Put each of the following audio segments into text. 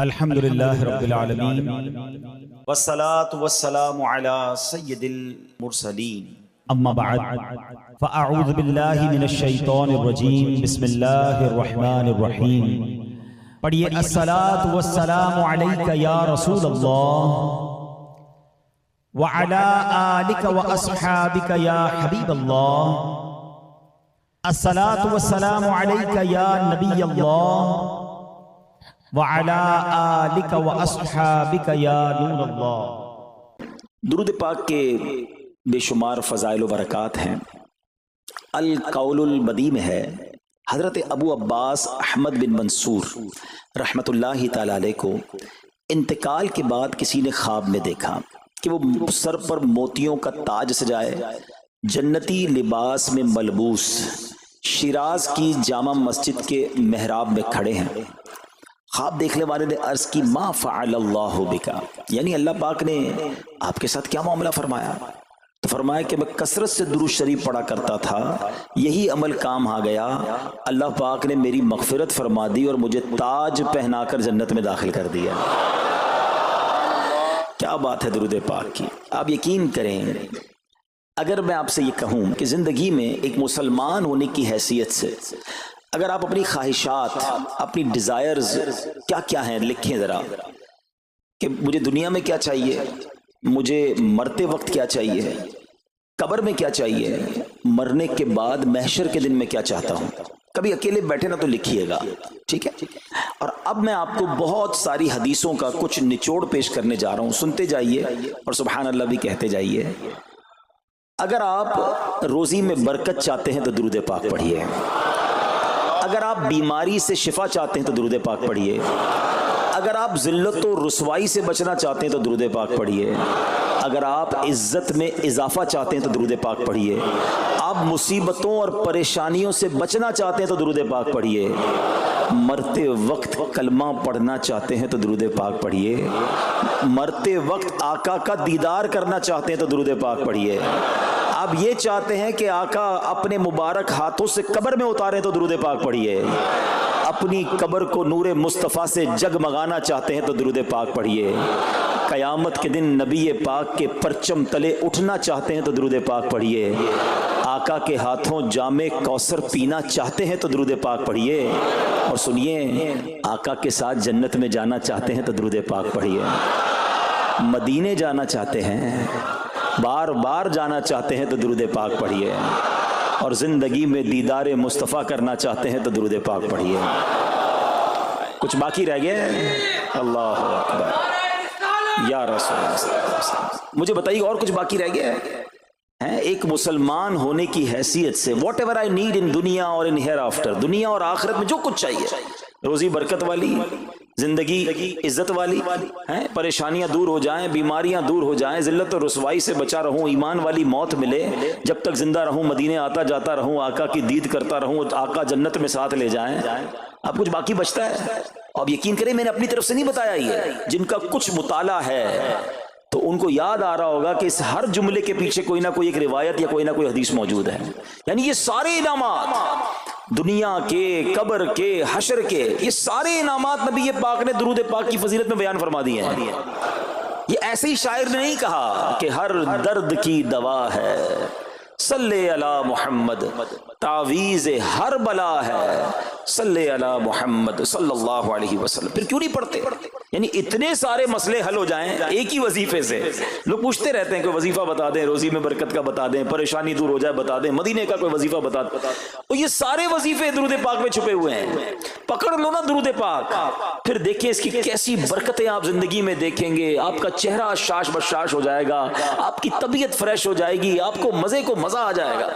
الحمدللہ رب العالمین والصلاة والسلام علی سید المرسلین اما بعد فاعوذ باللہ من الشیطان الرجیم بسم اللہ الرحمن الرحیم پڑھیے الصلاة والسلام علیک یا رسول اللہ وعلی آلک واصحابک یا حبیب اللہ الصلاة والسلام علیک یا نبی اللہ وعلی آلک واصحابک یا نور اللہ۔ درود پاک کے بے شمار فضائل و برکات ہیں۔ القول البدیع میں ہے حضرت ابو عباس احمد بن منصور رحمت اللہ تعالی علیہ کو انتقال کے بعد کسی نے خواب میں دیکھا کہ وہ سر پر موتیوں کا تاج سجائے، جنتی لباس میں ملبوس، شیراز کی جامع مسجد کے محراب میں کھڑے ہیں۔ خواب دیکھنے والے نے عرض کی ما فعل اللہ بکا، یعنی اللہ پاک نے آپ کے ساتھ کیا معاملہ فرمایا؟ تو فرمایا کہ میں کثرت سے درود شریف پڑھا کرتا تھا، یہی عمل کام آ گیا، اللہ پاک نے میری مغفرت فرما دی اور مجھے تاج پہنا کر جنت میں داخل کر دیا۔ کیا بات ہے درود پاک کی! آپ یقین کریں، اگر میں آپ سے یہ کہوں کہ زندگی میں ایک مسلمان ہونے کی حیثیت سے اگر آپ اپنی خواہشات، اپنی ڈیزائرز کیا کیا ہیں لکھیں ذرا، کہ مجھے دنیا میں کیا چاہیے، مجھے مرتے وقت کیا چاہیے، قبر میں کیا چاہیے، مرنے کے بعد محشر کے دن میں کیا چاہتا ہوں، کبھی اکیلے بیٹھے نہ تو لکھیے گا، ٹھیک ہے؟ اور اب میں آپ کو بہت ساری حدیثوں کا کچھ نچوڑ پیش کرنے جا رہا ہوں، سنتے جائیے اور سبحان اللہ بھی کہتے جائیے۔ اگر آپ روزی میں برکت چاہتے ہیں تو درود پاک پڑھیے، اگر آپ بیماری سے شفا چاہتے ہیں تو درود پاک پڑھیے، اگر آپ ذلت و رسوائی سے بچنا چاہتے ہیں تو درود پاک پڑھیے، اگر آپ عزت میں اضافہ چاہتے ہیں تو درود پاک پڑھیے، آپ مصیبتوں اور پریشانیوں سے بچنا چاہتے ہیں تو درود پاک پڑھیے، مرتے وقت کلمہ پڑھنا چاہتے ہیں تو درود پاک پڑھیے، مرتے وقت آقا کا دیدار کرنا چاہتے ہیں تو درود پاک پڑھیے، آپ یہ چاہتے ہیں کہ آقا اپنے مبارک ہاتھوں سے قبر میں اتاریں تو درود پاک پڑھیے، اپنی قبر کو نور مصطفیٰ سے جگمگانا چاہتے ہیں تو درود پاک پڑھیے، قیامت کے دن نبی پاک کے پرچم تلے اٹھنا چاہتے ہیں تو درود پاک پڑھیے، آقا کے ہاتھوں جام کوثر پینا چاہتے ہیں تو درود پاک پڑھیے، اور سنیے آقا کے ساتھ جنت میں جانا چاہتے ہیں تو درود پاک پڑھیے، مدینے جانا چاہتے ہیں، بار بار جانا چاہتے ہیں تو درود پاک پڑھیے، اور زندگی میں دیدار مصطفیٰ کرنا چاہتے ہیں تو درود پاک پڑھیے۔ کچھ باقی رہ گیا؟ اللہ اکبر یا رسول اللہ، مجھے بتائیے اور کچھ باقی رہ گیا ہے؟ ایک مسلمان ہونے کی حیثیت سے what ever I need in دنیا اور ان ہیئر آفٹر، دنیا اور آخرت میں جو کچھ چاہیے، روزی برکت والی، زندگی عزت والی، پریشانیاں دور ہو جائیں، بیماریاں دور ہو جائیں، ذلت و رسوائی سے بچا رہوں، ایمان والی موت ملے، جب تک زندہ رہوں مدینے آتا جاتا رہوں، آقا کی دید کرتا رہوں، آقا جنت میں ساتھ لے جائیں۔ اب کچھ باقی بچتا ہے؟ اب یقین کریں میں نے اپنی طرف سے نہیں بتایا، یہ جن کا کچھ مطالعہ ہے تو ان کو یاد آ رہا ہوگا کہ اس ہر جملے کے پیچھے کوئی نہ کوئی ایک روایت یا کوئی نہ کوئی حدیث موجود ہے، یعنی یہ سارے انعامات دنیا کے، قبر کے، حشر کے، یہ سارے انعامات نبی پاک نے درود پاک کی فضیلت میں بیان فرما دیے ہیں۔ یہ ایسے ہی شاعر نے نہیں کہا کہ ہر درد کی دوا ہے، صلی علی محمد، تعویذ ہر بلا ہے، صلی علی محمد صلی اللہ علیہ وسلم۔ پھر کیوں نہیں پڑھتے؟ یعنی اتنے سارے مسئلے حل ہو جائیں ایک ہی وظیفے سے۔ لوگ پوچھتے رہتے ہیں کوئی وظیفہ بتا دیں، روزی میں برکت کا بتا دیں، پریشانی دور ہو جائے بتا دیں، مدینے کا کوئی وظیفہ بتا دیں، اور یہ سارے وظیفے درود پاک میں چھپے ہوئے ہیں۔ پکڑ لو نا درود پاک، پھر دیکھیں اس کی کیسی برکتیں آپ زندگی میں دیکھیں گے، آپ کا چہرہ شاش بشاش ہو جائے گا، آپ کی طبیعت فریش ہو جائے گی، آپ کو مزے کو مزہ آ جائے گا۔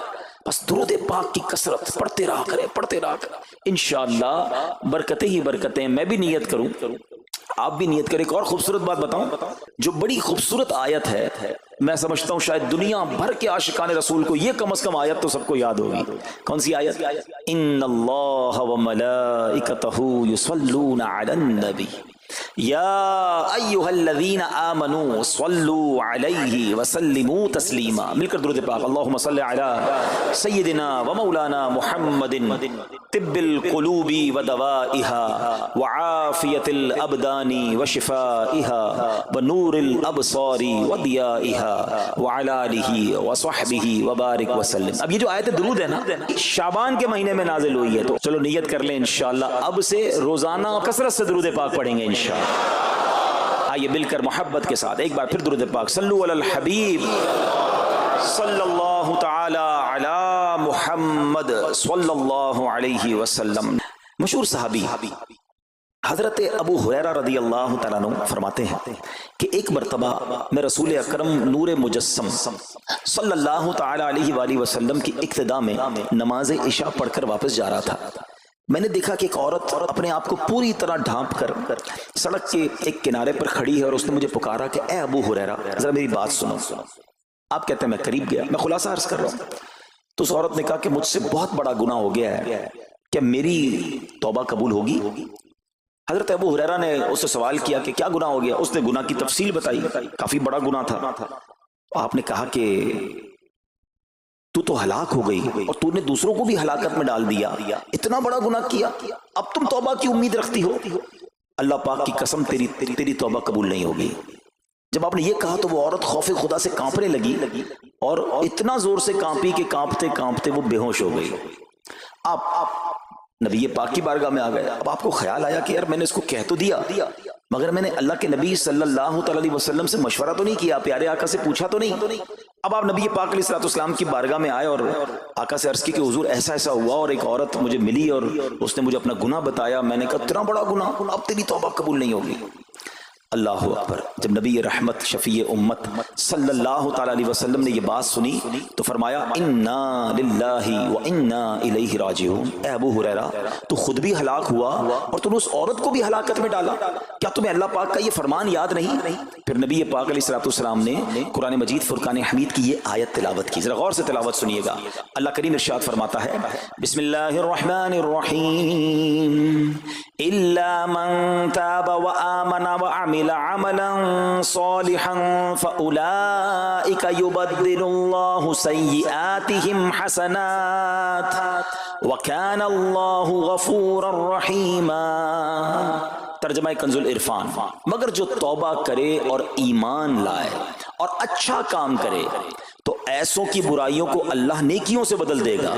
بس درود پاک کی کثرت پڑھتے رہا کریں، پڑھتے رہا کریں، انشاءاللہ برکتیں ہی برکتیں۔ میں بھی نیت کروں، آپ بھی نیت کریں۔ ایک اور خوبصورت بات بتاؤں، جو بڑی خوبصورت آیت ہے، میں سمجھتا ہوں شاید دنیا بھر کے عاشقان رسول کو یہ کم از کم آیت تو سب کو یاد ہوگی۔ کون سی آیت؟ ان اللہ وملائکتہ یصلون علی النبی یا ایھا الذین آمنوا صلوا علیہ وسلموا تسلیما. مل کر درود پاک. اللہم صل علی سیدنا و مولانا محمد طب القلوب ودوائها وعافیت الابدان وشفائها ونور الابصار وضیائها وعلی آلہ وصحبہ وبارک وسلم. اب یہ جو آیت درود ہے نا شعبان کے مہینے میں نازل ہوئی ہے، تو چلو نیت کر لیں انشاءاللہ اب سے روزانہ کثرت سے درود پاک پڑھیں گے انشاءاللہ. آئیے مل کر محبت کے ساتھ ایک بار پھر درود پاک. صلو علی الحبیب صلی اللہ تعالی علی محمد صلی اللہ علیہ وسلم. مشہور صحابی حضرت ابو ہریرہ رضی اللہ تعالیٰ عنہ فرماتے ہیں کہ ایک مرتبہ میں رسول اکرم نور مجسم صلی اللہ تعالیٰ علیہ وآلہ وسلم کی اقتداء میں نماز عشاء پڑھ کر واپس جا رہا تھا. میں نے دیکھا کہ ایک عورت اپنے آپ کو پوری طرح ڈھانپ کر سڑک کے ایک کنارے پر کھڑی ہے اور اس نے مجھے پکارا کہ اے ابو ہریرہ ذرا میری بات سنو. آپ کہتے ہیں میں قریب گیا، میں خلاصہ عرض کر رہا ہوں. تو اس عورت نے کہا کہ مجھ سے بہت بڑا گناہ ہو گیا ہے، کیا میری توبہ قبول ہوگی؟ حضرت ابو ہریرہ نے اس سے سوال کیا کہ کیا گناہ ہو گیا؟ اس نے گناہ کی تفصیل بتائی، کافی بڑا گناہ تھا. آپ نے کہا کہ تو ہلاک ہو گئی اور تو نے دوسروں کو بھی ہلاکت میں ڈال دیا، اتنا بڑا گناہ کیا، اب تم توبہ کی امید رکھتی ہو؟ اللہ پاک کی قسم تیری توبہ قبول نہیں ہوگی. جب آپ نے یہ کہا تو وہ عورت خوف خدا سے کانپنے لگی اور اتنا زور سے کانپی کہ کانپتے کانپتے وہ بے ہوش ہو گئی. آپ نبی پاک کی بارگاہ میں آ گئے. اب آپ کو خیال آیا کہ یار میں نے اس کو کہہ تو دیا مگر میں نے اللہ کے نبی صلی اللہ علیہ وسلم سے مشورہ تو نہیں کیا، پیارے آقا سے پوچھا تو نہیں. اب آپ نبی پاک علیہ السلام کی بارگاہ میں آئے اور آقا سے عرض کی کہ حضور ایسا ہوا اور ایک عورت مجھے ملی اور اس نے مجھے اپنا گناہ بتایا. میں نے کہا اتنا بڑا گناہ، اب تیری توبہ قبول نہیں ہوگی. اللہ اکبر. جب نبی رحمت شفیع امت صلی اللہ تعالی علیہ وسلم نے یہ بات سنی تو فرمایا انا للہ و انا الیہ راجعون. اے ابو ہریرہ تو خود بھی ہلاک ہوا اور تم نے اس عورت کو بھی ہلاکت میں ڈالا، کیا تمہیں اللہ پاک کا یہ فرمان یاد نہیں؟ پھر نبی پاک علیہ السلام نے قرآن مجید فرقان حمید کی یہ آیت تلاوت کی. ذرا غور سے تلاوت سنیے گا. اللہ کریم ارشاد فرماتا ہے بسم اللہ الرحمن الرحیم الا من تاب وآمن وعمل عملا صالحا فأولئك يبدل الله سيئاتهم حسنات وكان الله غفورا رحيما. ترجمہ کنز العرفان. مگر جو توبہ کرے اور ایمان لائے اور اچھا کام کرے تو ایسوں کی برائیوں کو اللہ نیکیوں سے بدل دے گا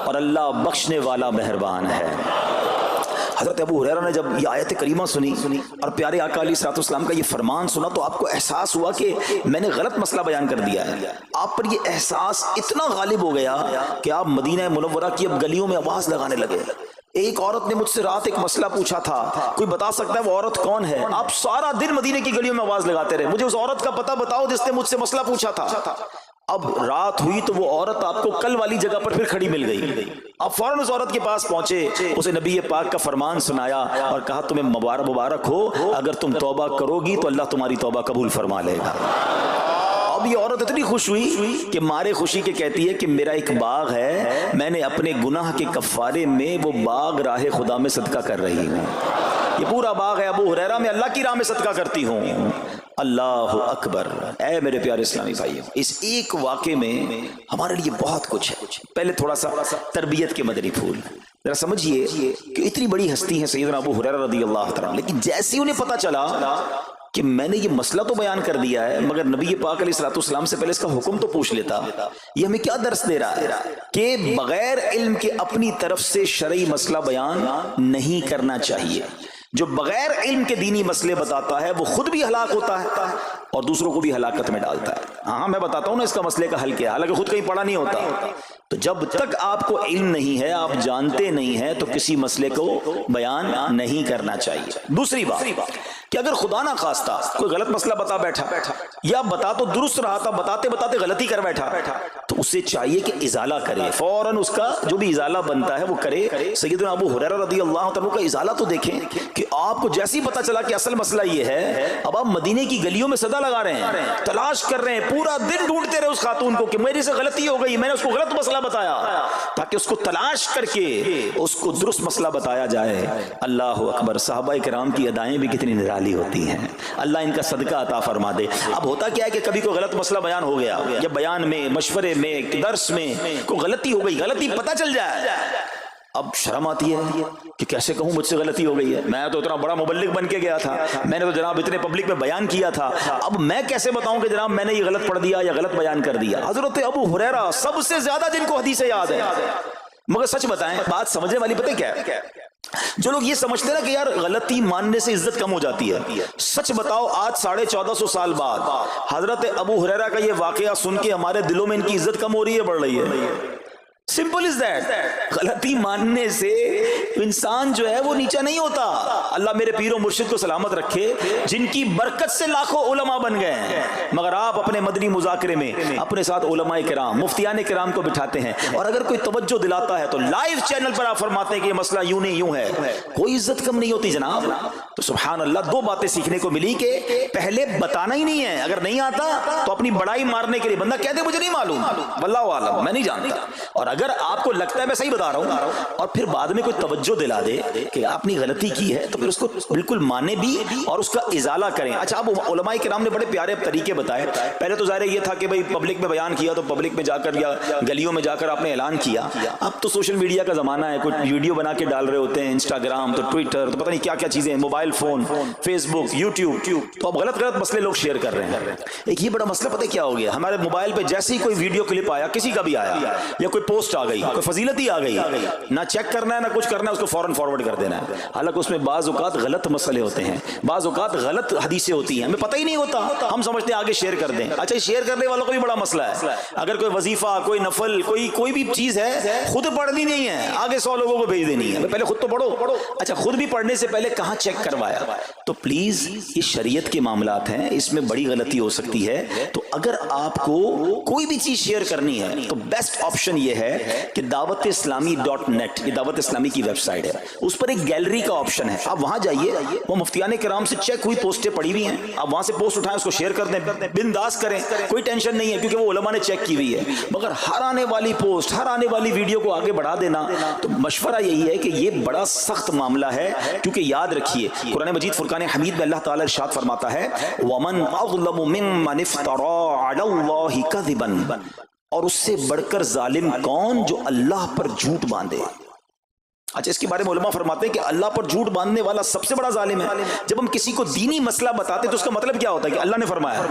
اور اللہ بخشنے والا مہربان ہے. حضرت ابو ہریرہ نے جب یہ آیت کریمہ سنی اور پیارے آقا علیہ السلام کا یہ فرمان سنا تو آپ کو احساس ہوا کہ میں نے غلط مسئلہ بیان کر دیا ہے. آپ پر یہ احساس اتنا غالب ہو گیا کہ آپ مدینہ منورہ کی اب گلیوں میں آواز لگانے لگے. ایک عورت نے مجھ سے رات ایک مسئلہ پوچھا تھا، کوئی بتا سکتا ہے وہ عورت کون ہے؟ آپ سارا دن مدینے کی گلیوں میں آواز لگاتے رہے مجھے اس عورت کا پتہ بتاؤ جس نے مجھ سے مسئلہ پوچھا تھا. اب رات ہوئی تو وہ عورت آپ کو کل والی جگہ پر پھر کھڑی مل گئی. آپ فوراً اس عورت کے پاس پہنچے، اسے نبی پاک کا فرمان سنایا اور کہا تمہیں مبارک ہو، اگر تم توبہ کرو گی تو اللہ تمہاری توبہ قبول فرما لے گا. اب یہ عورت اتنی خوش ہوئی کہ مارے خوشی کے کہتی ہے کہ میرا ایک باغ ہے، میں نے اپنے گناہ کے کفارے میں وہ باغ راہ خدا میں صدقہ کر رہی ہوں. یہ پورا باغ ہے ابو ہریرہ میں اللہ کی راہ میں صدقہ کرتی ہوں. اللہ اکبر. اے میرے پیارے اسلامی بھائیوں، اس ایک واقعے میں ہمارے لیے بہت کچھ ہے. پہلے تھوڑا سا تربیت کے مدنی پھول ذرا سمجھیے کہ اتنی بڑی ہستی ہیں سیدنا ابو ہریرہ رضی اللہ تعالیٰ، لیکن جیسے انہیں پتا چلا کہ میں نے یہ مسئلہ تو بیان کر دیا ہے مگر نبی پاک علیہ السلام سے پہلے اس کا حکم تو پوچھ لیتا. یہ ہمیں کیا درس دے رہا ہے کہ بغیر علم کے اپنی طرف سے شرعی مسئلہ بیان نہیں کرنا چاہیے. جو بغیر علم کے دینی مسئلے بتاتا ہے وہ خود بھی ہلاک ہوتا ہے اور دوسروں کو بھی ہلاکت میں ڈالتا ہے. ہاں میں بتاتا ہوں نا اس کا مسئلے کا حل کیا ہے، حالانکہ خود کہیں پڑھا نہیں ہوتا. تو جب تک آپ کو علم نہیں ہے، آپ جانتے نہیں ہیں، تو کسی مسئلے کو بیان نہیں کرنا چاہیے. دوسری بات کہ اگر خدا نہ خواستہ کوئی غلط مسئلہ بتا بیٹھا یا بتا تو درست رہا تھا بتاتے بتاتے غلطی کر بیٹھا تو اسے چاہیے کہ ازالہ کرے، فوراً اس کا جو بھی ازالہ بنتا ہے وہ کرے. سیدنا ابو ہریرہ رضی اللہ عنہ کا ازالہ تو دیکھیں کہ آپ کو جیسے ہی پتا چلا کہ اصل مسئلہ یہ ہے، اب آپ مدینے کی گلیوں میں صدا لگا رہے ہیں، تلاش کر رہے ہیں، پورا دن ڈھونڈتے رہے اس خاتون کو کہ میری سے غلطی ہو گئی، میں نے اس کو غلط مسئلہ بتایا، تاکہ اس کو تلاش کر کے اس کو درست مسئلہ بتایا جائے۔ اللہ اکبر، صحابہ کرام کی ادائیں بھی کتنی نرالی ہوتی ہیں، اللہ ان کا صدقہ عطا فرما دے۔ اب ہوتا کیا ہے کہ کبھی کوئی غلط مسئلہ بیان ہو گیا، یا بیان میں، مشورے میں، درس میں کوئی غلطی ہو گئی، غلطی پتہ چل جائے، اب شرم آتی ہے کہ کیسے کہوں مجھ سے غلطی ہو گئی ہے، میں تو اتنا بڑا مبلغ بن کے گیا تھا، میں نے تو جناب اتنے پبلک میں بیان کیا تھا، اب میں کیسے بتاؤں کہ جناب میں نے یہ غلط پڑھ دیا یا غلط بیان کر دیا۔ حضرت ابو ہریرہ سب سے زیادہ جن کو حدیثیں یاد ہے، مگر سچ بتائیں، بات سمجھنے والی پتہ کیا ہے، جو لوگ یہ سمجھتے ہیں نا کہ یار غلطی ماننے سے عزت کم ہو جاتی ہے، سچ بتاؤ آج 1450 سال بعد حضرت ابو ہریرہ کا یہ واقعہ سن کے ہمارے دلوں میں ان کی عزت کم ہو رہی ہے، بڑھ رہی ہے؟ Simple is that. غلطی ماننے سے انسان جو ہے وہ نیچا نہیں ہوتا۔ اللہ میرے پیر و مرشد کو سلامت رکھے، جن کی برکت سے لاکھوں علماء بن گئے ہیں، مگر آپ اپنے مدنی مذاکرے میں اپنے ساتھ علماء کرام، مفتیان کرام کو بٹھاتے ہیں، اور اگر کوئی توجہ دلاتا ہے تو لائیو چینل پر آپ فرماتے ہیں کہ یہ مسئلہ یوں نہیں یوں ہے، کوئی عزت کم نہیں ہوتی جناب۔ تو سبحان اللہ، دو باتیں سیکھنے کو ملی کہ پہلے بتانا ہی نہیں ہے، اگر نہیں آتا تو اپنی بڑائی مارنے کے لیے بندہ کہتے مجھے نہیں معلوم، واللہ عالم میں نہیں جانتا، اور اگر آپ کو لگتا ہے میں صحیح بتا رہا ہوں اور پھر بعد میں کوئی توجہ دلا دے کہ آپ نے غلطی کی ہے، تو پھر اس کو بالکل مانے بھی اور اس کا ازالہ کریں۔ اچھا، اب علماء کرام نے بڑے پیارے طریقے بتائے۔ پہلے تو ظاہر یہ تھا کہ بھئی پبلک میں بیان کیا تو پبلک میں جا کر یا گلیوں میں جا کر آپ نے اعلان کیا، اب تو سوشل میڈیا کا زمانہ ہے، کوئی ویڈیو بنا کے ڈال رہے ہوتے ہیں، انسٹاگرام تو ٹویٹر تو پتہ نہیں کیا کیا چیزیں، موبائل فون، فیس بک، یوٹیوب، تو اب غلط غلط مسئلے لوگ شیئر کر رہے ہیں۔ ایک یہ بڑا مسئلہ پتہ کیا ہو گیا، ہمارے موبائل پہ جیسے ہی کوئی ویڈیو کلپ آیا، کسی کا بھی آیا، یا کوئی پوسٹ آ گئی، کوئی فضیلت ہی آ گئی، نہ چیک کرنا ہے نہ کچھ کرنا ہے، اس کو فوراً فارورڈ کر دینا ہے۔ حالانکہ اس میں بعض اوقات غلط مسئلے ہوتے ہیں، بعض اوقات غلط حدیثیں ہوتی ہیں، ہمیں پتہ ہی نہیں ہوتا، ہم سمجھتے ہیں آگے شیئر کر دیں۔ اچھا، شیئر کرنے والوں کا بھی بڑا مسئلہ ہے، اگر کوئی وظیفہ، کوئی نفل، کوئی بھی چیز ہے، خود پڑھنی نہیں ہے، آگے 100 لوگوں کو بھیج دینی ہے، پہلے خود تو پڑھو۔ اچھا، خود بھی پڑھنے سے پہلے کہاں چیک کروایا؟ تو پلیز یہ شریعت کے معاملات ہیں، اس میں بڑی غلطی ہو سکتی ہے۔ تو اگر آپ کو کوئی بھی چیز شیئر کرنی ہے تو بیسٹ آپشن یہ ہے کہ دعوت اسلامی .net، یہ دعوت اسلامی کی ویب سائٹ ہے، اس پر ایک گیلری کا آپشن ہے، آپ وہاں جائیے، وہ مفتیان کرام سے چیک ہوئی پوسٹیں پڑی ہوئی ہیں، آپ وہاں سے پوسٹ اٹھائیں، اس کو شیئر کر دیں، بنداز کریں، کوئی ٹینشن نہیں ہے، کیونکہ وہ علماء نے چیک کی ہوئی ہے۔ مگر ہر آنے والی پوسٹ، ہر آنے والی ویڈیو کو آگے بڑھا دینا، تو مشورہ یہی ہے کہ یہ بڑا سخت معاملہ ہے، کیونکہ یاد رکھیے قرآن مجید فرقان حمید میں اللہ تعالیٰ ارشاد فرماتا ہے وَمَنْ أَظْلَمُ مِمَّنِ افْتَرَىٰ عَلَى اللَّهِ كَذِبًا، اور اس سے بڑھ کر ظالم کون جو اللہ پر جھوٹ باندھے۔ اچھا، اس کے بارے میں علماء فرماتے ہیں کہ اللہ پر جھوٹ باندھنے والا سب سے بڑا ظالم ہے۔ جب ہم کسی کو دینی مسئلہ بتاتے تو اس کا مطلب کیا ہوتا ہے کہ اللہ نے فرمایا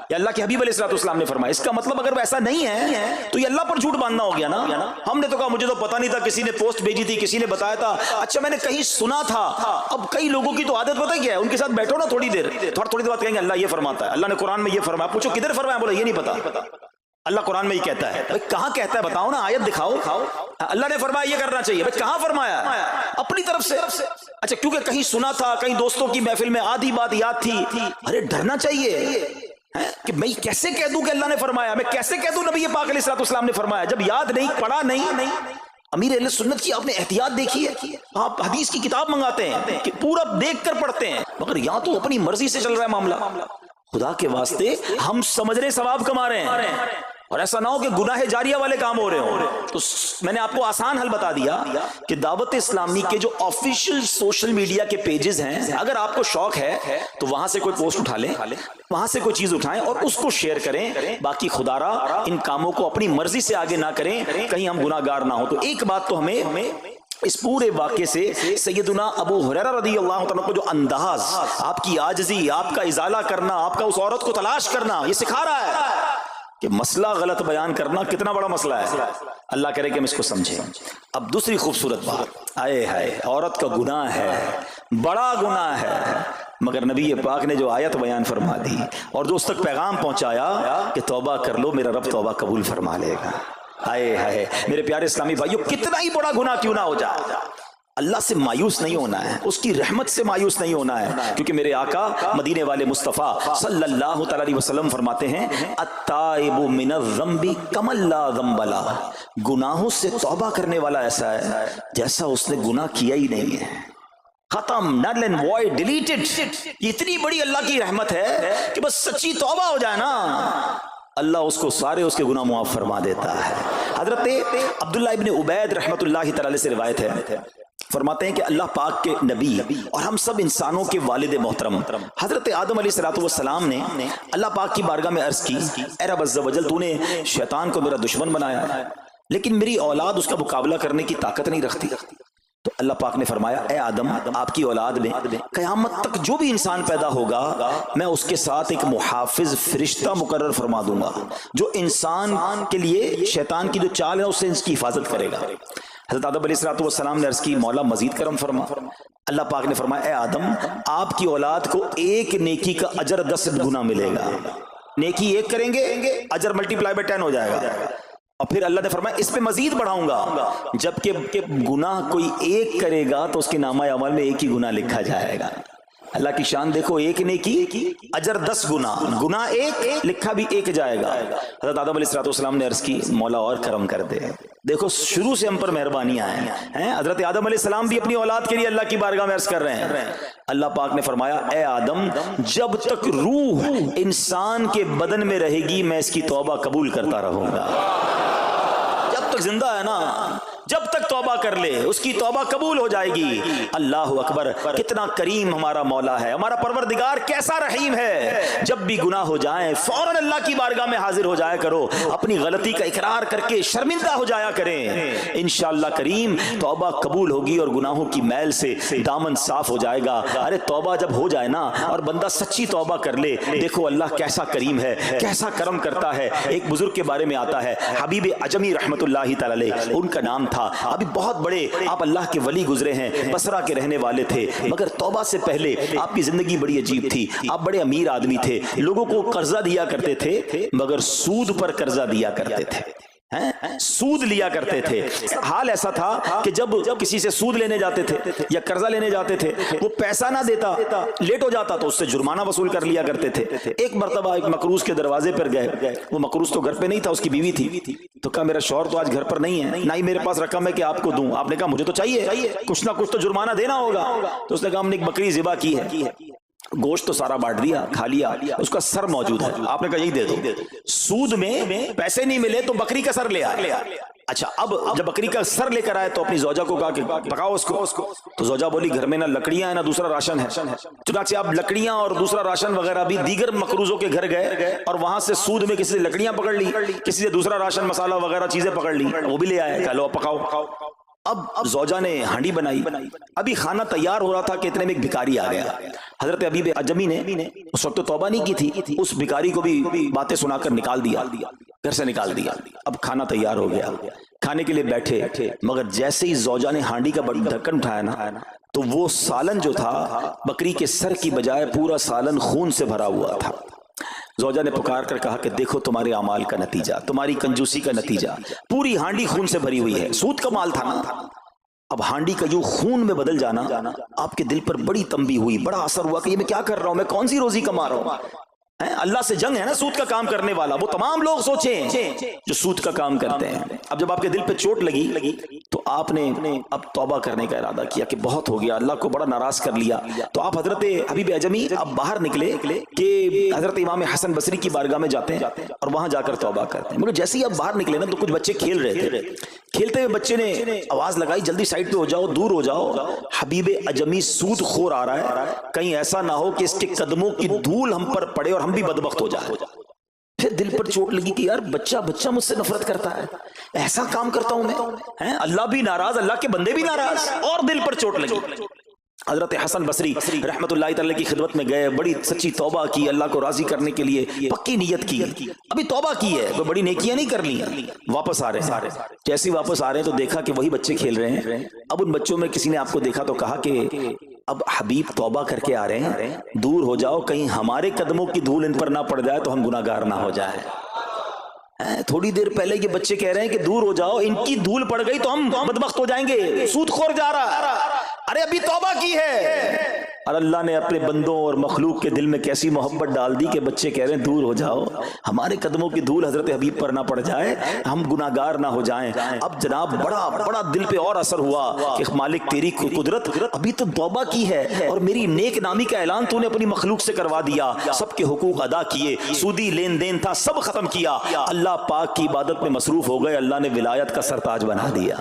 یا اللہ کے حبیب علیہ السلام نے فرمایا، اس کا مطلب اگر ایسا نہیں ہے تو یہ اللہ پر جھوٹ باندھنا ہو گیا نا۔ ہم نے تو کہا مجھے تو پتہ نہیں تھا، کسی نے پوسٹ بھیجی تھی، کسی نے بتایا تھا، اچھا میں نے کہیں سنا تھا۔ اب کئی لوگوں کی تو عادت پتہ کیا ہے، ان کے ساتھ بیٹھو نا تھوڑی دیر، تھوڑی دیر بعد کہیں گے اللہ یہ فرماتا ہے، اللہ نے قرآن میں یہ فرمایا، پوچھو کدھر فرمایا، بولا یہ نہیں پتا، اللہ قرآن میں یہ کہتا ہے۔ کہاں کہتا ہے بتاؤ نا، آیت دکھاؤ، اللہ نے فرمایا یہ کرنا چاہیے، کہاں فرمایا؟ اپنی طرف سے۔ اچھا، کیونکہ کہیں سنا تھا، کہیں دوستوں کی محفل میں آدھی بات یاد تھی، ارے ڈرنا چاہیے کہ میں کیسے کہہ دوں کہ اللہ نے فرمایا، میں کیسے کہہ دوں نبی پاک علیہ السلام نے فرمایا، جب یاد نہیں، پڑھا نہیں۔ امیر اہل سنت کی آپ نے احتیاط دیکھی ہے، آپ حدیث کی کتاب منگاتے ہیں کہ پورا دیکھ کر پڑھتے ہیں، مگر یہاں تو اپنی مرضی سے چل رہا ہے معاملہ۔ خدا کے واسطے ہم سمجھ رہے ثواب کما رہے ہیں، اور ایسا نہ ہو کہ گناہ جاریہ والے کام ہو رہے ہوں۔ تو میں نے آپ کو آسان حل بتا دیا کہ دعوت اسلامی کے جو آفیشیل سوشل میڈیا کے پیجز ہیں، اگر آپ کو شوق ہے تو وہاں سے کوئی پوسٹ اٹھا لیں، وہاں سے کوئی چیز اٹھائیں اور اس کو شیئر کریں۔ باقی خدا را ان کاموں کو اپنی مرضی سے آگے نہ کریں، کہیں ہم گناہ گار نہ ہو۔ تو ایک بات تو ہمیں اس پورے واقعے سے سیدنا ابو ہریرہ رضی اللہ تعالیٰ کو جو انداز، آپ کی عاجزی، آپ کا ازالہ کرنا، آپ کا اس عورت کو تلاش کرنا، یہ سکھا رہا ہے کہ مسئلہ غلط بیان کرنا کتنا بڑا مسئلہ ہے۔ اللہ کرے کہ ہم اس کو سمجھیں۔ اب دوسری خوبصورت بات، آئے ہائے، عورت کا گناہ ہے، بڑا گناہ ہے، مگر نبی پاک نے جو آیت بیان فرما دی اور جو اس تک پیغام پہنچایا کہ توبہ کر لو، میرا رب توبہ قبول فرما لے گا۔ آئے ہائے میرے پیارے اسلامی بھائیو، کتنا ہی بڑا گناہ کیوں نہ ہو جائے، اللہ سے مایوس نہیں ہونا ہے، اس کی رحمت سے مایوس نہیں ہونا ہے، کیونکہ میرے آقا مدینے والے مصطفیٰ صلی اللہ تعالی علیہ وسلم فرماتے ہیں التائب من الذنب کمن لا ذنب لہ، گناہوں سے توبہ کرنے والا ایسا ہے جیسا اس نے گناہ کیا ہی نہیں ہے۔ ختم, null and void, deleted. اتنی بڑی اللہ کی رحمت ہے کہ بس سچی توبہ ہو جائے نا, اللہ اس کو سارے اس کے گناہ معاف فرما دیتا ہے. حضرت عبداللہ ابن عبید رحمت اللہ تعالی سے روایت ہے, فرماتے ہیں کہ اللہ پاک کے نبی اور ہم سب انسانوں کے والد محترم حضرت آدم علیہ السلام نے اللہ پاک کی بارگاہ میں عرض کی, اے رب عز و جل, تو نے شیطان کو میرا دشمن بنایا ہے لیکن میری اولاد اس کا مقابلہ کرنے کی طاقت نہیں رکھتی. تو اللہ پاک نے فرمایا, اے آدم, آپ کی اولاد میں قیامت تک جو بھی انسان پیدا ہوگا میں اس کے ساتھ ایک محافظ فرشتہ مقرر فرما دوں گا جو انسان کے لیے شیطان کی جو چال ہے اس سے اس کی حفاظت کرے گا. حضرت آدم علیہ السلام نے عرض کی, مولا مزید کرم فرما. اللہ پاک نے فرمایا, اے آدم, آپ کی اولاد کو ایک نیکی کا اجر 10 گنا ملے گا. نیکی ایک کریں گے, اجر ملٹیپلائی بائی 10 ہو جائے گا. اور پھر اللہ نے فرمایا اس پہ مزید بڑھاؤں گا, جبکہ گناہ کوئی ایک کرے گا تو اس کے نامہ اعمال میں ایک ہی گناہ لکھا جائے گا. اللہ کی شان دیکھو, ایک نیکی اجر 10 گنا, گناہ ایک لکھا بھی ایک جائے گا. حضرت آدم علیہ السلام نے عرض کی, مولا اور کرم کر دے. دیکھو شروع سے ہم پر مہربانیاں ہیں. حضرت آدم علیہ السلام بھی اپنی اولاد کے لیے اللہ کی بارگاہ میں عرض کر رہے ہیں. اللہ پاک نے فرمایا, اے آدم, جب تک روح انسان کے بدن میں رہے گی میں اس کی توبہ قبول کرتا رہوں گا. جب تک زندہ ہے نا, جب تک توبہ کر لے اس کی توبہ قبول ہو جائے گی. اللہ اکبر, کتنا کریم ہمارا مولا ہے, ہمارا پروردگار کیسا رحیم ہے. جب بھی گناہ ہو جائیں فوراً اللہ کی بارگاہ میں حاضر ہو جایا کرو, اپنی غلطی کا اقرار کر کے شرمندہ ہو جایا کریں. انشاءاللہ کریم توبہ قبول ہوگی اور گناہوں کی میل سے دامن صاف ہو جائے گا. ارے توبہ جب ہو جائے نا اور بندہ سچی توبہ کر لے, دیکھو اللہ کیسا کریم ہے, کیسا کرم کرتا ہے. ایک بزرگ کے بارے میں آتا ہے, حبیب عجمی رحمت اللہ تعالی, ان کا نام تھا. ابھی بہت بڑے آپ اللہ کے ولی گزرے ہیں, بصرہ کے رہنے والے تھے, مگر توبہ سے پہلے آپ کی زندگی بڑی عجیب تھی. آپ بڑے امیر آدمی تھے, لوگوں کو قرضہ دیا کرتے تھے مگر سود پر قرضہ دیا کرتے تھے, سود لیا کرتے تھے. حال ایسا تھا کہ جب کسی سے سود لینے جاتے تھے یا قرضہ لینے جاتے تھے, وہ پیسہ نہ دیتا, لیٹ ہو جاتا تو اس سے جرمانہ وصول کر لیا کرتے تھے. ایک مرتبہ ایک مقروض کے دروازے پر گئے, وہ مقروض تو گھر پہ نہیں تھا, اس کی بیوی تھی. تو کہا میرا شوہر تو آج گھر پر نہیں ہے, نہ ہی میرے پاس رقم ہے کہ آپ کو دوں. آپ نے کہا مجھے تو چاہیے, کچھ نہ کچھ تو جرمانہ دینا ہوگا. تو اس نے کہا ہم نے ایک بکری ذبح کی ہے, گوشت تو سارا بانٹ دیا, کھا لیا, اس کا سر موجود ہے. آپ نے کہا یہی دے دو. سود میں پیسے نہیں ملے تو بکری کا سر لے آئے. اچھا, اب جب بکری کا سر لے کر آئے تو اپنی زوجہ کو کہا کہ پکاؤ اس کو. تو زوجہ بولی گھر میں نہ لکڑیاں ہیں نہ دوسرا راشن ہے. چنانچہ اب لکڑیاں اور دوسرا راشن وغیرہ بھی دیگر مقروضوں کے گھر گئے اور وہاں سے سود میں کسی سے لکڑیاں پکڑ لی, کسی سے دوسرا راشن مسالہ وغیرہ چیزیں پکڑ لی, وہ بھی لے آئے. چلو پکاؤ. اب زوجہ نے ہانڈی بنائی, ابھی کھانا تیار ہو رہا تھا کہ اتنے میں ایک بھکاری آ گیا. حضرت حبیب عجمی نے اس وقت تو توبہ نہیں کی تھی, اس بھکاری کو بھی باتیں سنا کر نکال دیا, گھر سے نکال دیا. اب کھانا تیار ہو گیا, کھانے کے لیے بیٹھے, مگر جیسے ہی زوجہ نے ہانڈی کا ڈھکن اٹھایا نا تو وہ سالن جو تھا بکری کے سر کی بجائے پورا سالن خون سے بھرا ہوا تھا. زوجہ نے پکار کر کہا کہ دیکھو تمہارے اعمال کا نتیجہ, تمہاری کنجوسی کا نتیجہ, پوری ہانڈی خون سے بھری ہوئی ہے. سود کا مال تھا نا. اب ہانڈی کا یوں خون میں بدل جانا آپ کے دل پر بڑی تنبیہ ہوئی, بڑا اثر ہوا کہ یہ میں کیا کر رہا ہوں, میں کون سی روزی کما رہا ہوں. اللہ سے جنگ ہے نا سود کا کام کرنے والا, وہ تمام لوگ سوچیں جو سود کا کام کرتے ہیں. اب جب آپ کے دل پہ چوٹ لگی تو آپ نے اب توبہ کرنے کا ارادہ کیا کہ بہت ہو گیا, اللہ کو بڑا ناراض کر لیا. تو آپ حضرت حبیب عجمی اب باہر نکلے کہ حضرت امام حسن بصری کی بارگاہ میں جاتے ہیں اور وہاں جا کر توبہ کرتے ہیں. مگر جیسے ہی اب باہر نکلے نا تو کچھ بچے کھیل رہے تھے. کھیلتے ہوئے بچے نے آواز لگائی, جلدی سائڈ پہ ہو جاؤ, دور ہو جاؤ, حبیب عجمی سود خور آ رہا ہے, کہیں ایسا نہ ہو کہ اس کے قدموں کی دھول ہم پر پڑے اور ہم بھی بدبخت ہو جائے. پھر دل پر چوٹ لگی کہ یار بچہ مجھ سے نفرت کرتا ہے, ایسا کام کرتا ہوں میں, اللہ بھی ناراض, اللہ کے بندے بھی ناراض, اور دل پر چوٹ لگی. حضرت حسن بصری رحمت اللہ تعالی کی خدمت میں گئے, بڑی سچی توبہ کی, اللہ کو راضی کرنے کے لیے پکی نیت کی. ابھی توبہ کی ہے, کوئی بڑی نیکیاں نہیں کر لی. واپس آ رہے ہیں, جیسے واپس آ رہے ہیں تو دیکھا کہ وہی بچے کھیل رہے ہیں. اب ان بچوں میں کسی نے آپ کو دیکھا تو کہا کہ اب حبیب توبہ کر کے آ رہے ہیں, دور ہو جاؤ, کہیں ہمارے قدموں کی دھول ان پر نہ پڑ جائے تو ہم گناہگار نہ ہو جائے. تھوڑی دیر پہلے یہ بچے کہہ رہے ہیں کہ دور ہو جاؤ, ان کی دھول پڑ گئی تو ہم بدبخت ہو جائیں گے, سود خور جا رہا. ارے ابھی توبہ کی ہے, اور اللہ نے اپنے بندوں اور مخلوق کے دل میں کیسی محبت ڈال دی کہ بچے کہہ رہے ہیں دور ہو جاؤ، ہمارے قدموں کی دھول حضرت حبیب پر نہ پڑ جائے، ہم گناہگار نہ ہو جائیں۔ اب جناب بڑا دل پہ اور اثر ہوا کہ مالک تیری قدرت، ابھی تو توبہ کی ہے اور میری نیک نامی کا اعلان تو نے اپنی مخلوق سے کروا دیا، سب کے حقوق ادا کیے، سودی لین دین تھا سب ختم کیا، اللہ پاک کی عبادت میں مصروف ہو گئے، اللہ نے ولایت کا سرتاج بنا دیا،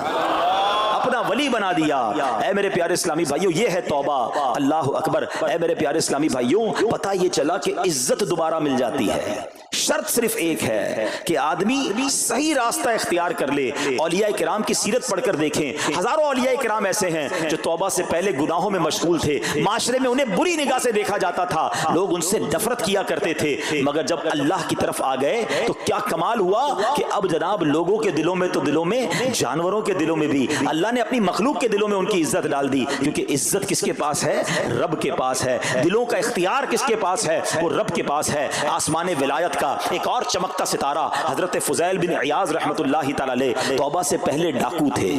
اپنا ولی بنا دیا۔ اے میرے پیارے اسلامی بھائیوں، یہ ہے توبہ۔ اللہ اکبر۔ اے میرے پیارے اسلامی بھائیوں، پتہ یہ چلا کہ عزت دوبارہ مل جاتی ہے، شرط صرف ایک ہے کہ آدمی صحیح راستہ اختیار کر لے۔ اولیاء کرام کی سیرت پڑھ کر دیکھیں، ہزاروں اولیاء کرام ایسے ہیں جو توبہ سے پہلے گناہوں میں مشغول تھے، معاشرے میں انہیں بری نگاہ سے دیکھا جاتا تھا، لوگ ان سے نفرت کیا کرتے تھے، مگر جب اللہ کی طرف آ گئے تو کیا کمال ہوا کہ اب جناب لوگوں کے دلوں میں تو دلوں میں، جانوروں کے دلوں میں بھی اللہ نے اپنی مخلوق کے دلوں میں ان کی عزت ڈال دی، کیونکہ عزت کس کے پاس ہے؟ رب کے پاس ہے۔ دلوں کا اختیار کس کے پاس ہے؟ وہ رب کے پاس ہے۔ آسمان ولایت کا ایک اور چمکتا ستارہ حضرت فضیل بن عیاض رحمت اللہ تعالی علیہ توبہ سے پہلے ڈاکو تھے۔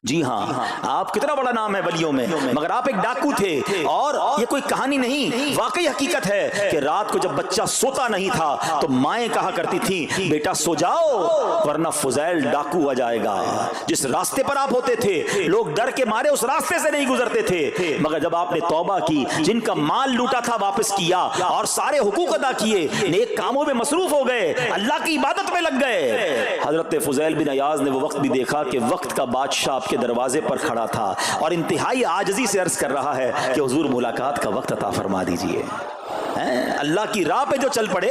جی ہاں، آپ کتنا بڑا نام ہے ولیوں میں، مگر آپ ایک ڈاکو تھے، اور یہ کوئی کہانی نہیں، واقعی حقیقت ہے کہ رات کو جب بچہ سوتا نہیں تھا تو مائیں کہا کرتی تھیں بیٹا سو جاؤ ورنہ فضیل ڈاکو آ جائے گا۔ جس راستے پر آپ ہوتے تھے لوگ ڈر کے مارے اس راستے سے نہیں گزرتے تھے، مگر جب آپ نے توبہ کی، جن کا مال لوٹا تھا واپس کیا اور سارے حقوق ادا کیے، نیک کاموں میں مصروف ہو گئے، اللہ کی عبادت میں لگ گئے، حضرت فضیل بن عیاض نے وہ وقت بھی دیکھا کہ وقت کا بادشاہ کے دروازے پر کھڑا تھا اور انتہائی عاجزی سے عرض کر رہا ہے کہ حضور ملاقات کا وقت عطا فرما دیجئے۔ اللہ کی راہ پہ جو چل پڑے،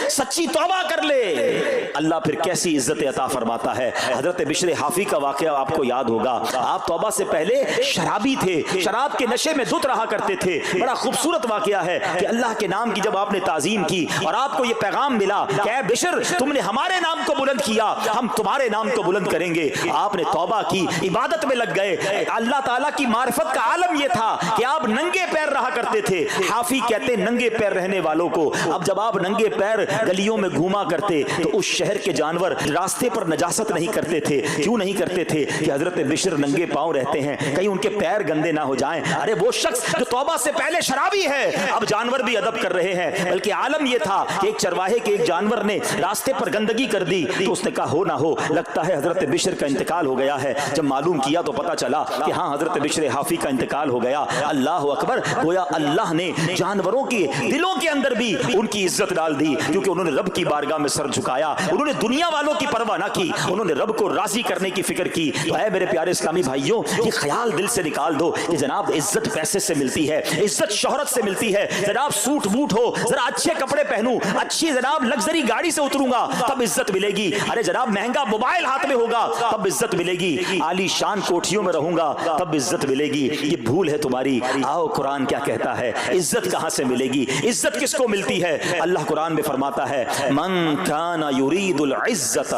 سچی توبہ کر لے، اللہ پھر کیسی عزت عطا فرماتا ہے۔ حضرت بشر حافی کا واقعہ آپ کو یاد ہوگا، آپ توبہ سے پہلے شرابی تھے، شراب کے نشے میں دھت رہا کرتے تھے۔ بڑا خوبصورت واقعہ ہے کہ اللہ کے نام کی جب آپ نے تعظیم کی اور آپ کو یہ پیغام ملا کہ اے بشر تم نے ہمارے نام کو بلند کیا، ہم تمہارے نام کو بلند کریں گے، آپ نے توبہ کی، عبادت میں لگ گئے۔ اللہ تعالیٰ کی معرفت کا عالم یہ تھا کہ آپ ننگے پیر رہا کرتے تھے۔ حافی کہتے ننگے پیر رہنے والوں کو، اب جب آپ ننگے پیر گلیوں میں گھوما کرتے تو اس شہر کے جانور راستے پر نجاست نہیں کرتے تھے۔ کیوں نہیں کرتے تھے؟ کہ حضرت بشر ننگے پاؤں رہتے ہیں، کہیں ان کے پیر گندے نہ ہو جائیں۔ ارے وہ شخص جو توبہ سے پہلے شرابی ہے، اب جانور بھی ادب کر رہے ہیں، بلکہ عالم یہ تھا کہ ایک چرواہے کے ایک جانور نے راستے پر گندگی کر دی تو اس نے کہا ہو نہ ہو لگتا ہے حضرت بشر کا انتقال ہو گیا ہے۔ جب معلوم کیا تو پتا چلا کہ ہاں حضرت بشر حافی کا انتقال ہو گیا۔ اللہ اکبر، گویا اللہ نے جانوروں کے دلوں کے اندر بھی ان کی عزت ڈال دی، کیونکہ انہوں نے رب کی بارگاہ میں سر جھکایا، انہوں نے دنیا والوں کی پرواہ نہ کی، انہوں نے رب کو راضی کرنے کی فکر کی۔ تو اے میرے پیارے اسلامی بھائیوں، یہ خیال دل سے نکال دو کہ جناب عزت پیسے سے ملتی ہے، عزت شہرت سے ملتی ہے، جناب سوٹ بوٹ ہو، ذرا اچھے کپڑے پہنوں، اچھی جناب لگژری گاڑی سے اتروں گا تب عزت ملے گی، ارے جناب مہنگا موبائل ہاتھ میں ہوگا تب عزت ملے گی، عالی شان کوٹھیوں میں رہوں گا تب عزت ملے گی۔ یہ بھول ہے تمہاری۔ آؤ قرآن کیا کہتا ہے، عزت کہاں سے ملے گی، عزت کس کو ملتی ہے؟ اللہ قرآن میں فرماتا ہے من کان یرید العزت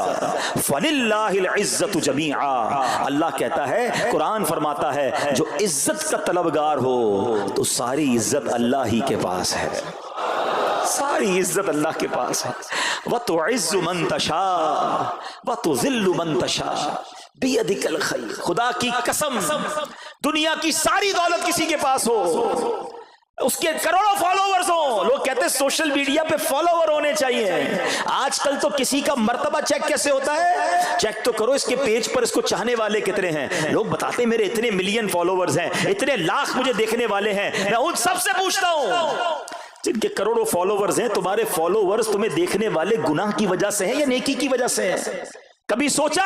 فللہ العزت جمیعا۔ اللہ کہتا ہے، قرآن فرماتا ہے جو عزت کا طلبگار ہو تو ساری عزت اللہ ہی کے پاس ہے، ساری عزت اللہ کے پاس ہے۔ وَتُعِزُّ مَن تَشَاءُ وَتُذِلُّ مَن تَشَاءُ بِيَدِكَ الْخَيْرُ۔ خدا کی قسم، دنیا کی ساری دولت کسی کے پاس ہو، اس کے کروڑوں فالوورز ہوں، لوگ کہتے ہیں سوشل میڈیا پہ فالوور ہونے چاہیے۔ آج کل تو کسی کا مرتبہ چیک کیسے ہوتا ہے؟ چیک تو کرو اس کے پیج پر اس کو چاہنے والے کتنے ہیں۔ لوگ بتاتے ہیں میرے اتنے ملین فالوورز ہیں، اتنے لاکھ مجھے دیکھنے والے ہیں۔ میں ان سب سے پوچھتا ہوں جن کے کروڑوں فالوورز ہیں، تمہارے فالوورز تمہیں دیکھنے والے گناہ کی وجہ سے ہیں یا نیکی کی وجہ سے ہیں؟ کبھی سوچا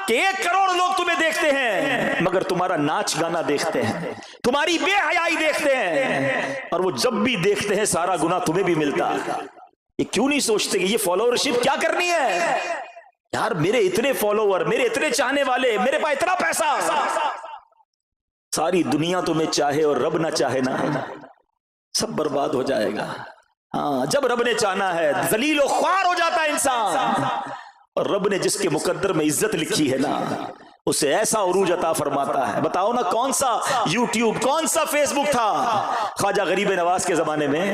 کہ 1 کروڑ لوگ تمہیں دیکھتے ہیں مگر تمہارا ناچ گانا دیکھتے ہیں، تمہاری بے حیائی دیکھتے ہیں، اور وہ جب بھی دیکھتے ہیں سارا گناہ تمہیں بھی ملتا ہے۔ یہ کیوں نہیں سوچتے کہ یہ فالوورشپ کیا کرنی ہے؟ یار میرے اتنے فالوور، میرے اتنے چاہنے والے، میرے پاس اتنا پیسہ، ساری دنیا تمہیں چاہے اور رب نہ چاہے نا، سب برباد ہو جائے گا۔ ہاں جب رب نے چاہنا ہے ذلیل و خوار ہو جاتا ہے انسان، اور رب نے جس کے مقدر میں عزت لکھی ہے نا اسے ایسا عروج عطا فرماتا ہے۔ بتاؤ نا کون سا یوٹیوب، کون سا فیس بک تھا خواجہ غریب نواز کے زمانے میں؟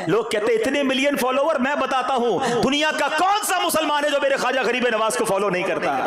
لوگ کہتے اتنے ملین فالوور، میں بتاتا ہوں دنیا کا کون سا مسلمان ہے جو میرے خواجہ غریب نواز کو فالو نہیں کرتا؟